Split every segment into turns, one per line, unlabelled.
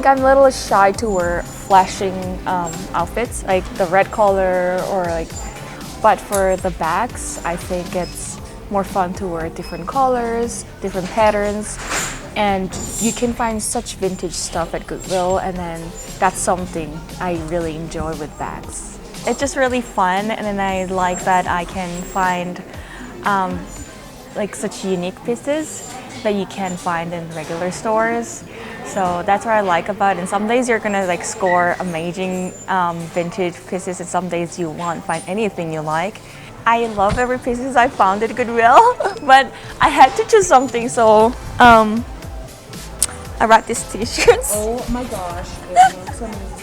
I'm a little shy to wear flashing outfits, like the red color or like, but for the bags, I think it's more fun to wear different colors, different patterns, and you can find such vintage stuff at Goodwill, and then that's something I really enjoy with bags. It's just really fun, and then I like that I can find like such unique pieces that you can find in regular stores. So that's what I like about it. And some days you're gonna like score amazing vintage pieces, and some days you won't find anything you like. I love every pieces I found at Goodwill, but I had to choose something, so I brought these t-shirts.
Oh my gosh, it looks amazing.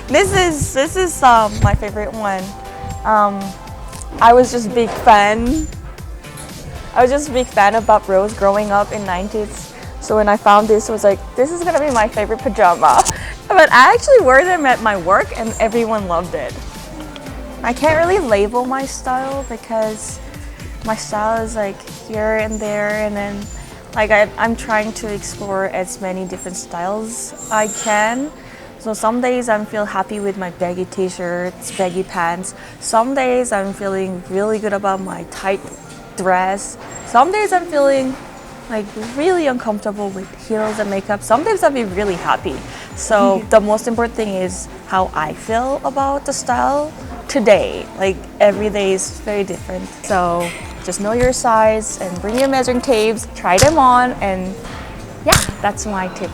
This is my favorite one. I was just big fan. I was just a big fan of Bob Rose growing up in 90s. So when I found this, I was like, this is gonna be my favorite pajama. But I actually wore them at my work and everyone loved it. I can't really label my style because my style is like here and there, and then like I'm trying to explore as many different styles I can. So some days I feel happy with my baggy t-shirts, baggy pants. Some days I'm feeling really good about my tight dress. Some days I'm feeling like really uncomfortable with heels and makeup. Some days I'll be really happy. So the most important thing is how I feel about the style today. Like every day is very different. So just know your size and bring your measuring tapes, try them on, and yeah, that's my tip.